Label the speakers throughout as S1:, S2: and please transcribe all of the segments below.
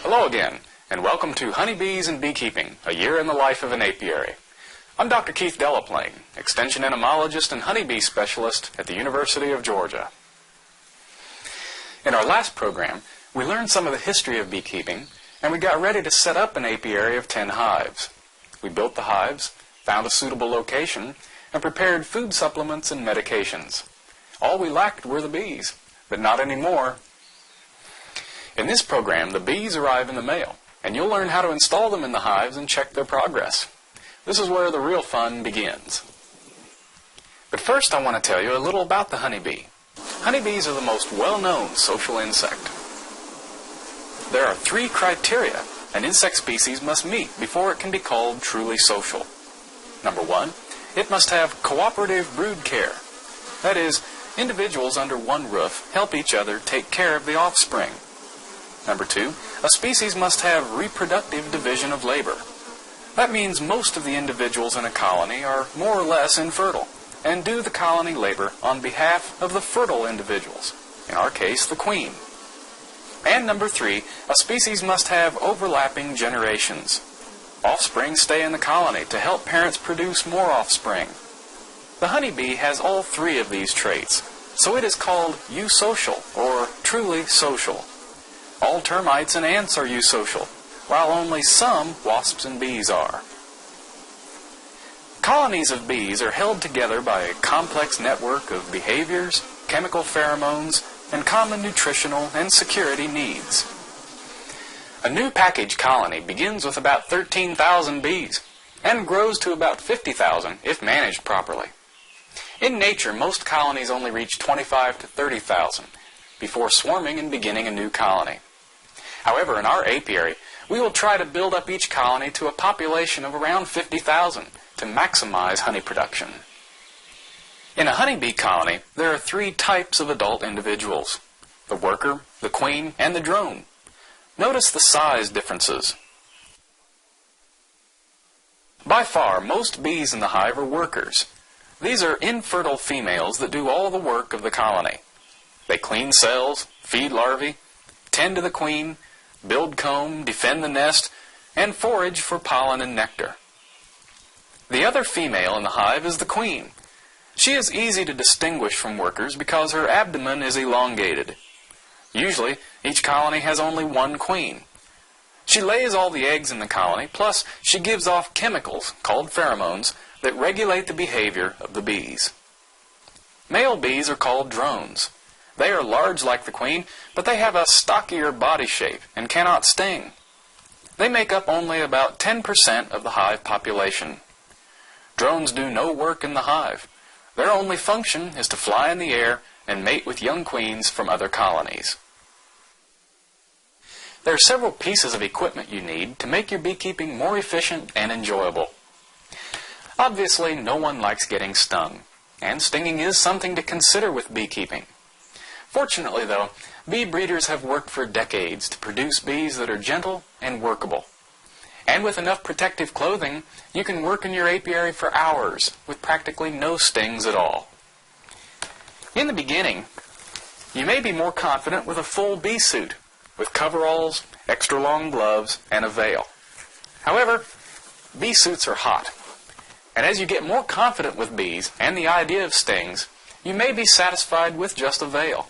S1: Hello again, and welcome to Honeybees and Beekeeping, a year in the life of an apiary. I'm Dr. Keith Delaplane, Extension Entomologist and Honeybee Specialist at the University of Georgia. In our last program, we learned some of the history of beekeeping, and we got ready to set up an apiary of 10 hives. We built the hives, found a suitable location, and prepared food supplements and medications. All we lacked were the bees, but not anymore. In this program, the bees arrive in the mail, and you'll learn how to install them in the hives and check their progress. This is where the real fun begins. But first I want to tell you a little about the honeybee. Honeybees are the most well-known social insect. There are 3 criteria an insect species must meet before it can be called truly social. Number 1, it must have cooperative brood care. That is, individuals under one roof help each other take care of the offspring. Number 2, a species must have reproductive division of labor. That means most of the individuals in a colony are more or less infertile and do the colony labor on behalf of the fertile individuals, in our case, the queen. And number 3, a species must have overlapping generations. Offspring stay in the colony to help parents produce more offspring. The honeybee has all 3 of these traits, so it is called eusocial or truly social. All termites and ants are eusocial, while only some wasps and bees are. Colonies of bees are held together by a complex network of behaviors, chemical pheromones, and common nutritional and security needs. A new package colony begins with about 13,000 bees and grows to about 50,000 if managed properly. In nature, most colonies only reach 25 to 30,000 before swarming and beginning a new colony. However, in our apiary, we will try to build up each colony to a population of around 50,000 to maximize honey production. In a honeybee colony, there are 3 types of adult individuals: the worker, the queen, and the drone. Notice the size differences. By far, most bees in the hive are workers. These are infertile females that do all the work of the colony. They clean cells, feed larvae, tend to the queen, build comb, defend the nest, and forage for pollen and nectar. The other female in the hive is the queen. She is easy to distinguish from workers because her abdomen is elongated. Usually, each colony has only one queen. She lays all the eggs in the colony, plus she gives off chemicals, called pheromones, that regulate the behavior of the bees. Male bees are called drones. They are large like the queen, but they have a stockier body shape and cannot sting. They make up only about 10% of the hive population. Drones do no work in the hive. Their only function is to fly in the air and mate with young queens from other colonies. There are several pieces of equipment you need to make your beekeeping more efficient and enjoyable. Obviously, no one likes getting stung, and stinging is something to consider with beekeeping. Fortunately, though, bee breeders have worked for decades to produce bees that are gentle and workable. And with enough protective clothing, you can work in your apiary for hours with practically no stings at all. In the beginning, you may be more confident with a full bee suit, with coveralls, extra long gloves, and a veil. However, bee suits are hot. And as you get more confident with bees and the idea of stings, you may be satisfied with just a veil.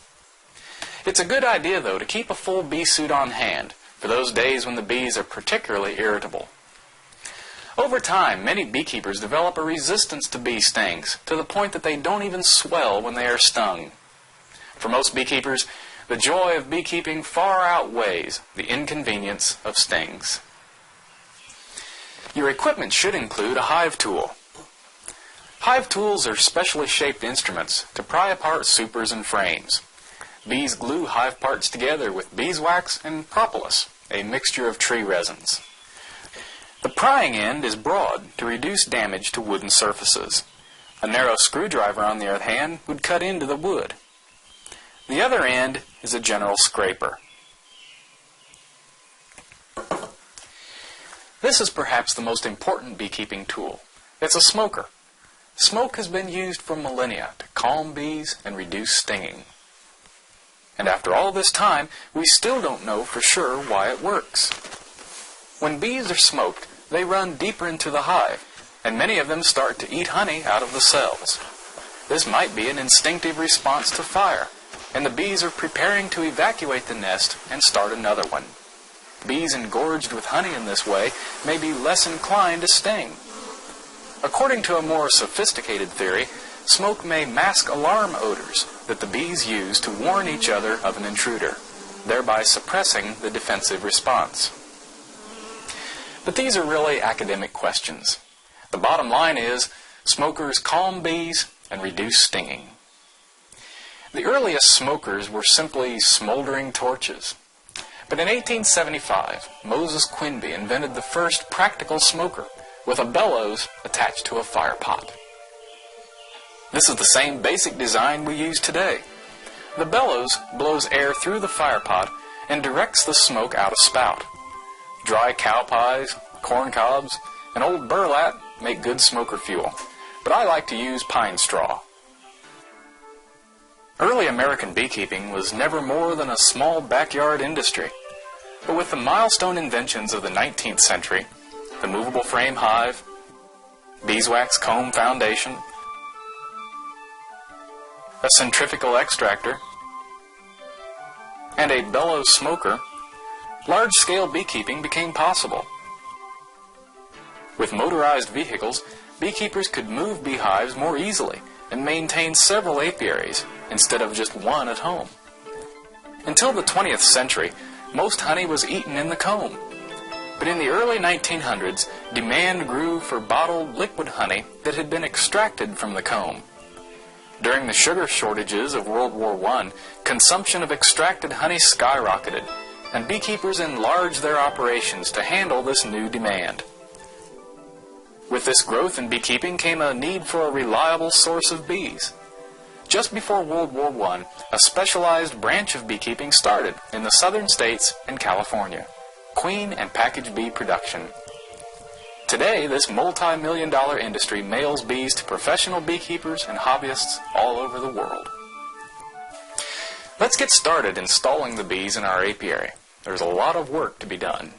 S1: It's a good idea, though, to keep a full bee suit on hand for those days when the bees are particularly irritable. Over time, many beekeepers develop a resistance to bee stings to the point that they don't even swell when they are stung. For most beekeepers, the joy of beekeeping far outweighs the inconvenience of stings. Your equipment should include a hive tool. Hive tools are specially shaped instruments to pry apart supers and frames. Bees glue hive parts together with beeswax and propolis, a mixture of tree resins. The prying end is broad to reduce damage to wooden surfaces. A narrow screwdriver, on the other hand, would cut into the wood. The other end is a general scraper. This is perhaps the most important beekeeping tool. It's a smoker. Smoke has been used for millennia to calm bees and reduce stinging. And after all this time, we still don't know for sure why it works. When bees are smoked, they run deeper into the hive, and many of them start to eat honey out of the cells. This might be an instinctive response to fire, and the bees are preparing to evacuate the nest and start another one. Bees engorged with honey in this way may be less inclined to sting. According to a more sophisticated theory, smoke may mask alarm odors that the bees use to warn each other of an intruder, thereby suppressing the defensive response. But these are really academic questions. The bottom line is, smokers calm bees and reduce stinging. The earliest smokers were simply smoldering torches. But in 1875, Moses Quinby invented the first practical smoker with a bellows attached to a fire pot. This is the same basic design we use today. The bellows blows air through the fire pot and directs the smoke out a spout. Dry cow pies, corn cobs, and old burlap make good smoker fuel, but I like to use pine straw. Early American beekeeping was never more than a small backyard industry, but with the milestone inventions of the 19th century, the movable frame hive, beeswax comb foundation, a centrifugal extractor, and a bellows smoker, large-scale beekeeping became possible. With motorized vehicles, beekeepers could move beehives more easily and maintain several apiaries instead of just one at home. Until the 20th century, most honey was eaten in the comb. But in the early 1900s, demand grew for bottled liquid honey that had been extracted from the comb. During the sugar shortages of World War I, consumption of extracted honey skyrocketed, and beekeepers enlarged their operations to handle this new demand. With this growth in beekeeping came a need for a reliable source of bees. Just before World War I, a specialized branch of beekeeping started in the southern states and California, queen and package bee production. Today, this multi-million-dollar industry mails bees to professional beekeepers and hobbyists all over the world. Let's get started installing the bees in our apiary. There's a lot of work to be done.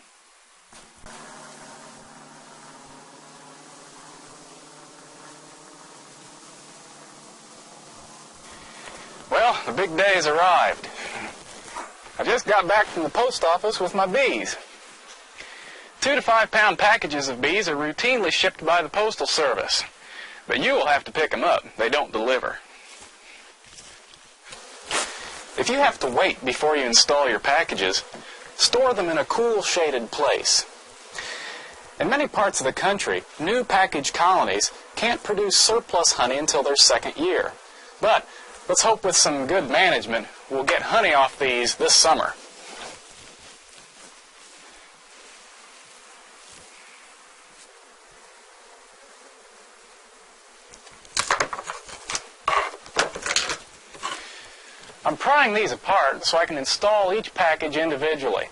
S1: Well, the big day has arrived. I just got back from the post office with my bees. 2 to 5 pound packages of bees are routinely shipped by the Postal Service, but you will have to pick them up. They don't deliver. If you have to wait before you install your packages, store them in a cool, shaded place. In many parts of the country, new package colonies can't produce surplus honey until their second year. But let's hope with some good management we'll get honey off these this summer. I'm prying these apart so I can install each package individually.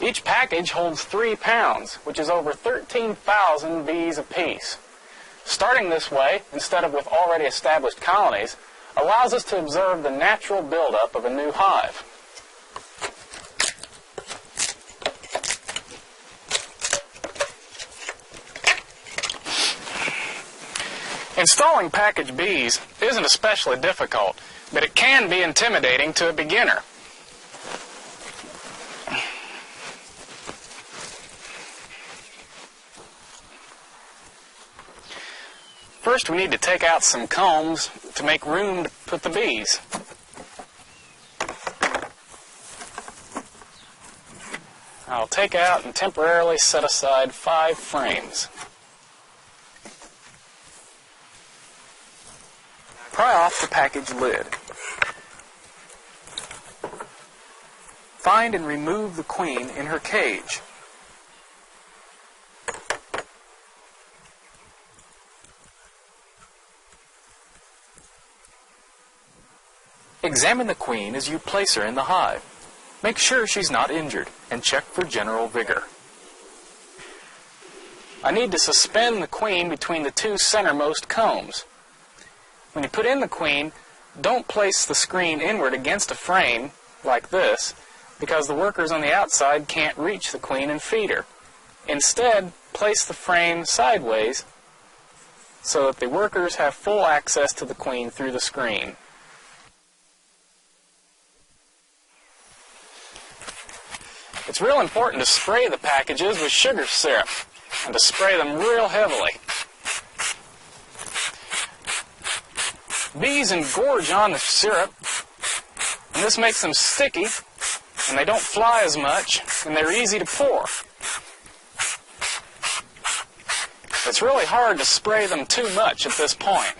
S1: Each package holds 3 pounds, which is over 13,000 bees apiece. Starting this way, instead of with already established colonies, allows us to observe the natural buildup of a new hive. Installing package bees isn't especially difficult, but it can be intimidating to a beginner. First, we need to take out some combs to make room to put the bees. I'll take out and temporarily set aside 5 frames. Pry off the package lid. Find and remove the queen in her cage. Examine the queen as you place her in the hive. Make sure she's not injured and check for general vigor. I need to suspend the queen between the 2 centermost combs. When you put in the queen,
S2: don't place the screen inward against a frame like this, because the workers on the outside can't reach the queen and feeder. Instead, place the frame sideways so that the workers have full access to the queen through the screen. It's real important to spray the packages with sugar syrup, and to spray them real heavily. Bees engorge on the syrup, and this makes them sticky, and they don't fly as much, and they're easy to pour. It's really hard to spray them too much at this point.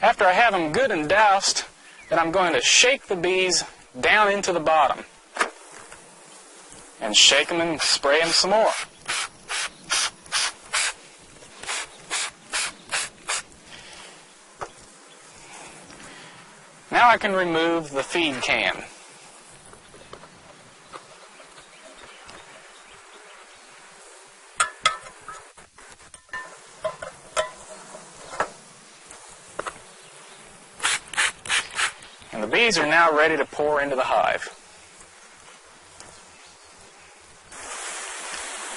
S2: After I have them good and doused, then I'm going to shake the bees down into the bottom. And shake them and spray them some more. Now I can remove the feed can. And the bees are now ready to pour into the hive.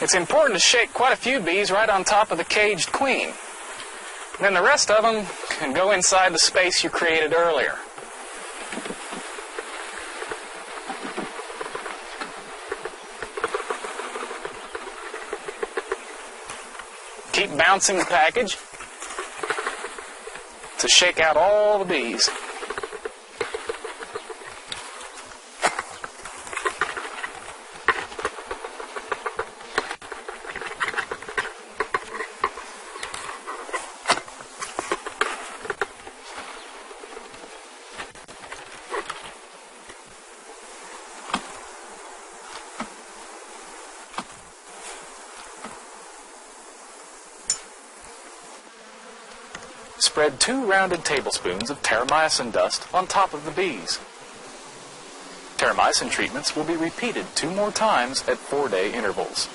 S2: It's important to shake quite a few bees right on top of the caged queen. And then the rest of them can go inside the space you created earlier. Keep bouncing the package to shake out all the bees. Spread 2 rounded tablespoons of terramycin dust on top of the bees. Terramycin treatments will be repeated 2 more times at 4-day intervals.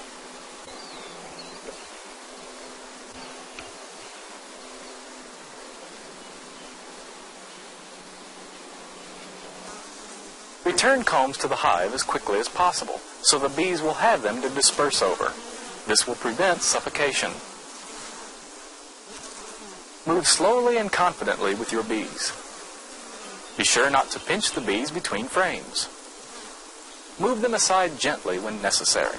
S2: Return combs to the hive as quickly as possible, so the bees will have them to disperse over. This will prevent suffocation. Move slowly and confidently with your bees. Be sure not to pinch the bees between frames. Move them aside gently when necessary.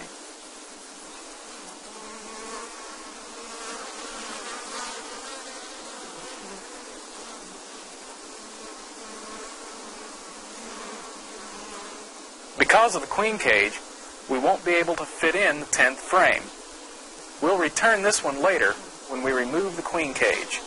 S2: Because of the queen cage, we won't be able to fit in the 10th frame. We'll return this one later when we remove the queen cage.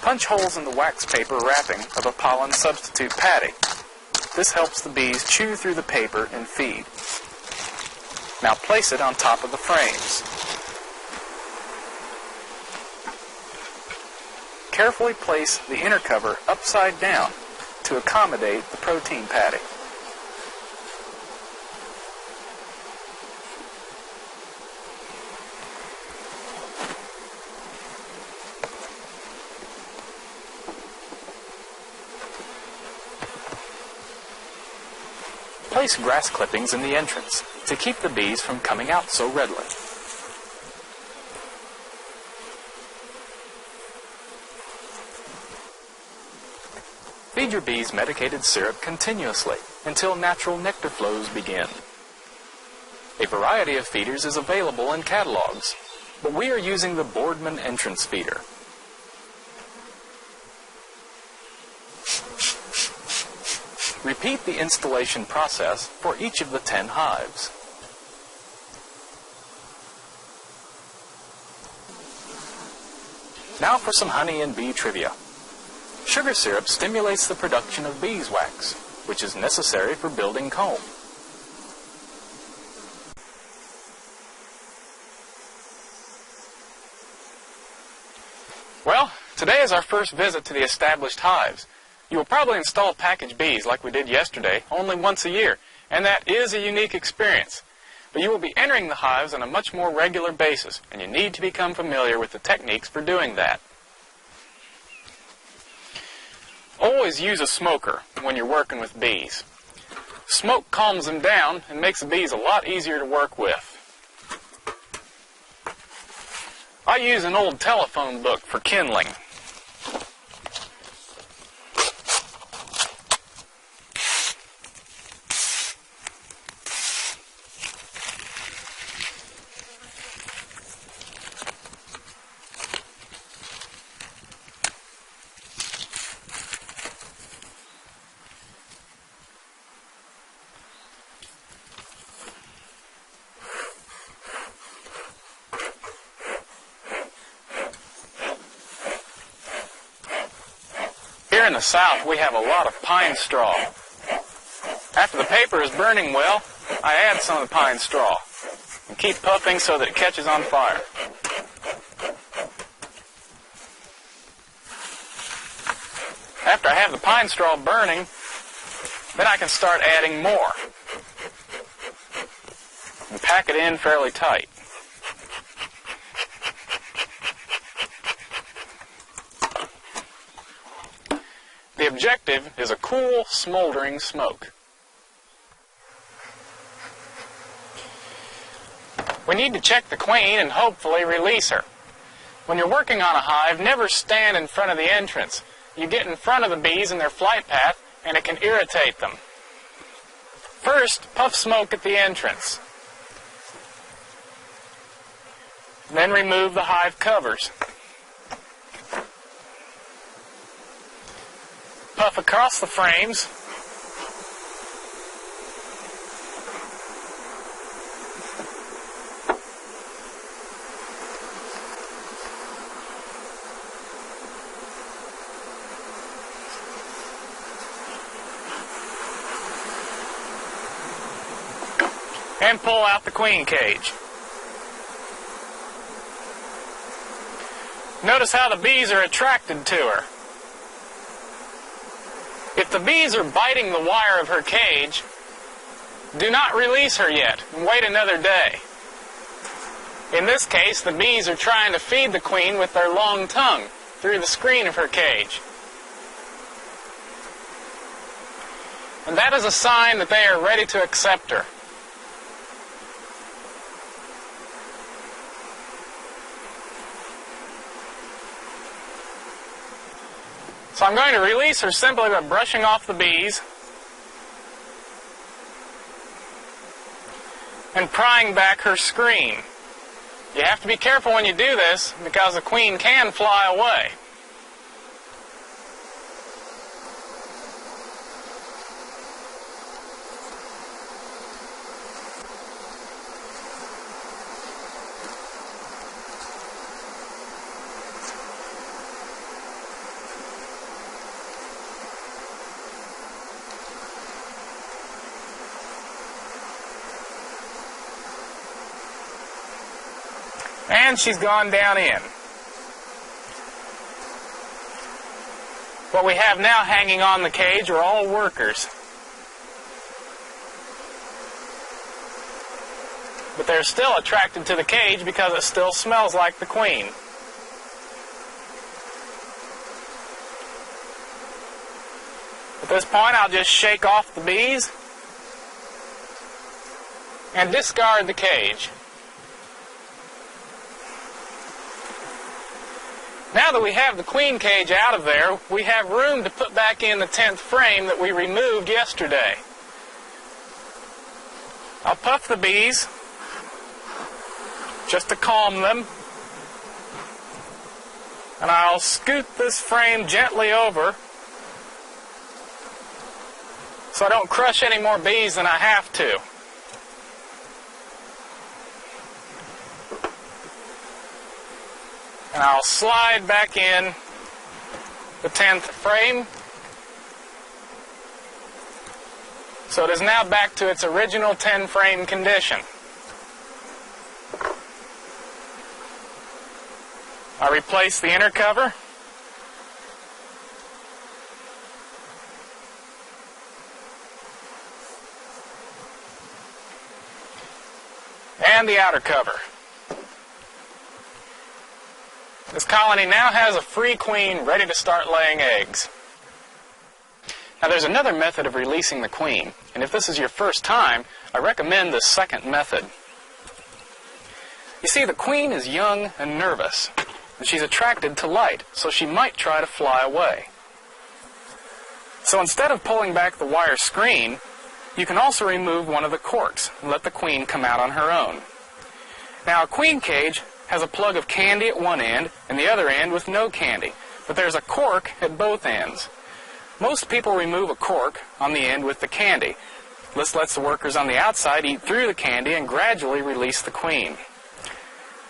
S2: Punch holes in the wax paper wrapping of a pollen substitute patty. This helps the bees chew through the paper and feed. Now place it on top of the frames. Carefully place the inner cover upside down to accommodate the protein patty. Place grass clippings in the entrance to keep the bees from coming out so readily. Feed your bees medicated syrup continuously until natural nectar flows begin. A variety of feeders is available in catalogs, but we are using the Boardman entrance feeder. Repeat the installation process for each of the 10 hives. Now for some honey and bee trivia. Sugar syrup stimulates the production of beeswax, which is necessary for building comb. Well, today is our first visit to the established hives. You will probably install package bees like we did yesterday only once a year, and that is a unique experience. But you will be entering the hives on a much more regular basis, and you need to become familiar with the techniques for doing that. Always use a smoker when you're working with bees. Smoke calms them down and makes the bees a lot easier to work with. I use an old telephone book for kindling. Here in the south, we have a lot of pine straw. After the paper is burning well, I add some of the pine straw and keep puffing so that it catches on fire. After I have the pine straw burning, then I can start adding more and pack it in fairly tight. The objective is a cool, smoldering smoke. We need to check the queen and hopefully release her. When you're working on a hive, never stand in front of the entrance. You get in front of the bees in their flight path, and it can irritate them. First, puff smoke at the entrance. Then remove the hive covers. Puff across the frames. And pull out the queen cage. Notice how the bees are attracted to her. If the bees are biting the wire of her cage, do not release her yet and wait another day. In this case, the bees are trying to feed the queen with their long tongue through the screen of her cage. And that is a sign that they are ready to accept her. So I'm going to release her simply by brushing off the bees and prying back her screen. You have to be careful when you do this because the queen can fly away. And she's gone down in. What we have now hanging on the cage are all workers. But they're still attracted to the cage because it still smells like the queen. At this point, I'll just shake off the bees and discard the cage. Now that we have the queen cage out of there, we have room to put back in the 10th frame that we removed yesterday. I'll puff the bees just to calm them, and I'll scoot this frame gently over so I don't crush any more bees than I have to. And I'll slide back in the 10th frame. So it is now back to its original 10 frame condition. I replace the inner cover. and the outer cover. This colony now has a free queen ready to start laying eggs. Now there's another method of releasing the queen, and if this is your first time, I recommend the second method. You see, the queen is young and nervous, and she's attracted to light, so she might try to fly away. So instead of pulling back the wire screen, you can also remove one of the corks and let the queen come out on her own. Now a queen cage has a plug of candy at one end and the other end with no candy, but there's a cork at both ends. Most people remove a cork on the end with the candy. This lets the workers on the outside eat through the candy and gradually release the queen.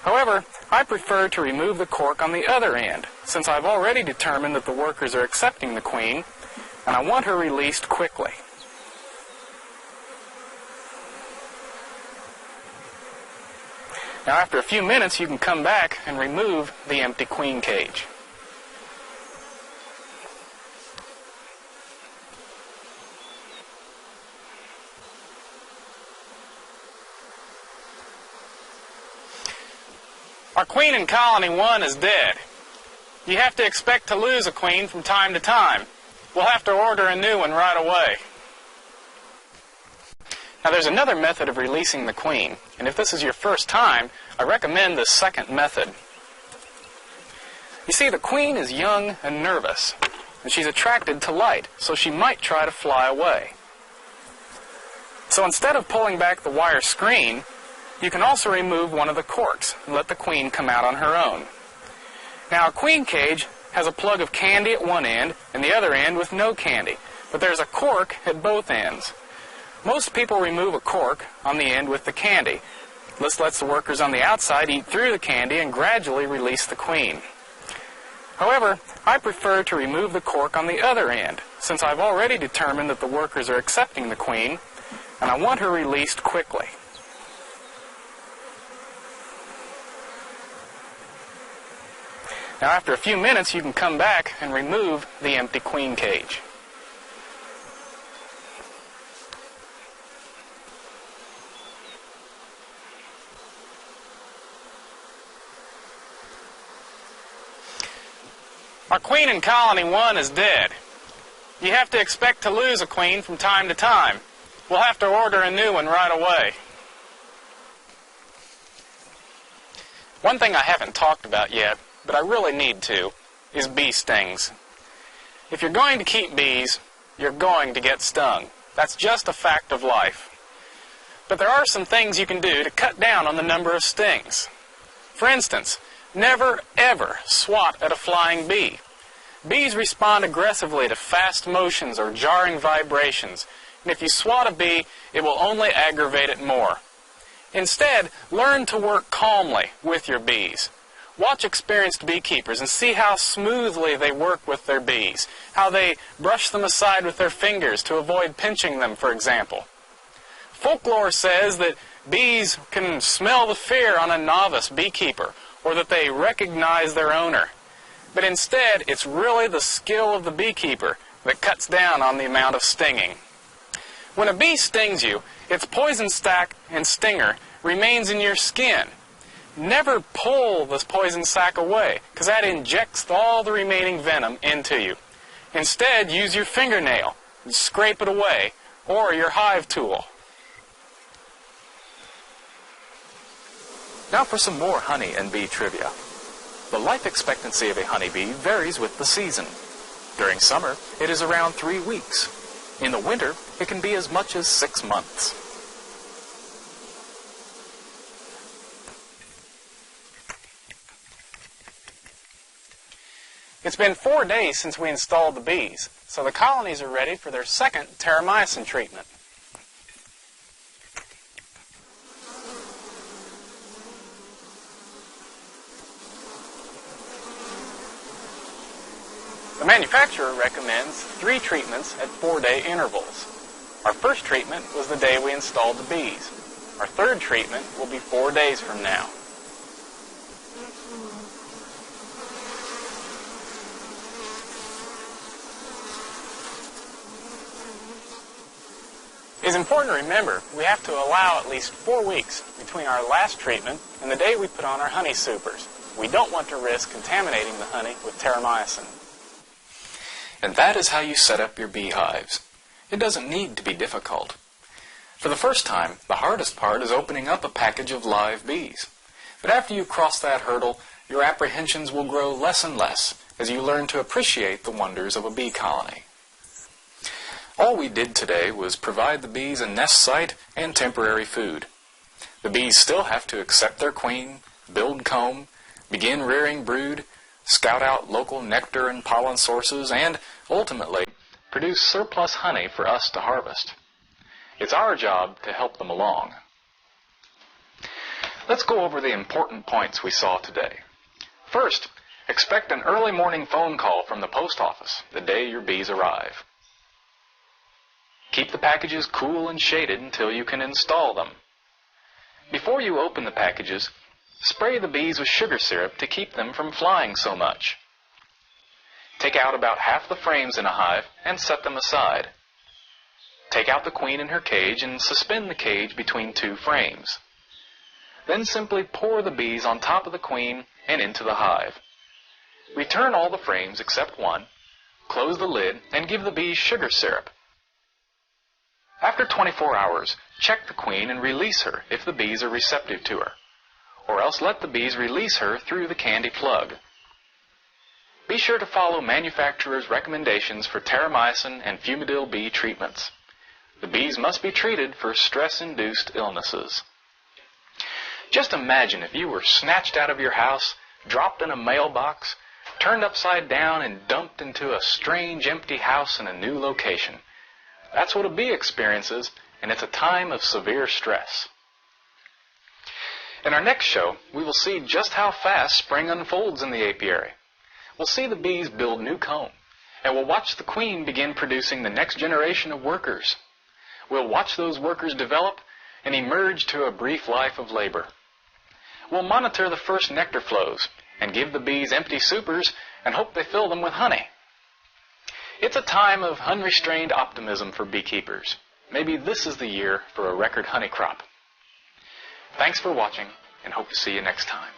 S2: However, I prefer to remove the cork on the other end, since I've already determined that the workers are accepting the queen, and I want her released quickly. Now after a few minutes, you can come back and remove the empty queen cage. Our queen in colony 1 is dead. You have to expect to lose a queen from time to time. We'll have to order a new one right away. Now there's another method of releasing the queen, and if this is your first time, I recommend the second method. You see, the queen is young and nervous, and she's attracted to light, so she might try to fly away. So instead of pulling back the wire screen, you can also remove one of the corks and let the queen come out on her own. Now a queen cage has a plug of candy at one end and the other end with no candy, but there's a cork at both ends. Most people remove a cork on the end with the candy. This lets the workers on the outside eat through the candy and gradually release the queen. However, I prefer to remove the cork on the other end, since I've already determined that the workers are accepting the queen, and I want her released quickly. Now after a few minutes, you can come back and remove the empty queen cage. Our queen in colony 1 is dead. You have to expect to lose a queen from time to time. We'll have to order a new one right away. One thing I haven't talked about yet, but I really need to, is bee stings. If you're going to keep bees, you're going to get stung. That's just a fact of life. But there are some things you can do to cut down on the number of stings. For instance, never ever swat at a flying bee. Bees respond aggressively to fast motions or jarring vibrations, and if you swat a bee, it will only aggravate it more. Instead, learn to work calmly with your bees. Watch experienced beekeepers and see how smoothly they work with their bees, how they brush them aside with their fingers to avoid pinching them, for example. Folklore says that bees can smell the fear on a novice beekeeper, or that they recognize their owner. But instead, it's really the skill of the beekeeper that cuts down on the amount of stinging. When a bee stings you, its poison sac and stinger remains in your skin. Never pull this poison sac away, because that injects all the remaining venom into you. Instead, use your fingernail and scrape it away, or your hive tool.
S1: Now for some more honey and bee trivia. The life expectancy of a honeybee varies with the season. During summer, it is around 3 weeks. In the winter, it can be as much as 6 months.
S2: It's been 4 days since we installed the bees, so the colonies are ready for their second terramycin treatment. The manufacturer recommends 3 treatments at 4-day intervals. Our first treatment was the day we installed the bees. Our third treatment will be 4 days from now. It's important to remember we have to allow at least 4 weeks between our last treatment and the day we put on our honey supers. We don't want to risk contaminating the honey with terramycin.
S1: And that is how you set up your beehives. It doesn't need to be difficult. For the first time, the hardest part is opening up a package of live bees. But after you cross that hurdle, your apprehensions will grow less and less as you learn to appreciate the wonders of a bee colony. All we did today was provide the bees a nest site and temporary food. The bees still have to accept their queen, build comb, begin rearing brood, scout out local nectar and pollen sources, and, ultimately, produce surplus honey for us to harvest. It's our job to help them along. Let's go over the important points we saw today. First, expect an early morning phone call from the post office the day your bees arrive. Keep the packages cool and shaded until you can install them. Before you open the packages, spray the bees with sugar syrup to keep them from flying so much. Take out about half the frames in a hive and set them aside. Take out the queen in her cage and suspend the cage between 2 frames. Then simply pour the bees on top of the queen and into the hive. Return all the frames except one, close the lid, and give the bees sugar syrup. After 24 hours, check the queen and release her if the bees are receptive to her, or else let the bees release her through the candy plug. Be sure to follow manufacturers' recommendations for terramycin and fumidil bee treatments. The bees must be treated for stress-induced illnesses. Just imagine if you were snatched out of your house, dropped in a mailbox, turned upside down, and dumped into a strange, empty house in a new location. That's what a bee experiences, and it's a time of severe stress. In our next show, we will see just how fast spring unfolds in the apiary. We'll see the bees build new comb, and we'll watch the queen begin producing the next generation of workers. We'll watch those workers develop and emerge to a brief life of labor. We'll monitor the first nectar flows and give the bees empty supers and hope they fill them with honey. It's a time of unrestrained optimism for beekeepers. Maybe this is the year for a record honey crop. Thanks for watching, and hope to see you next time.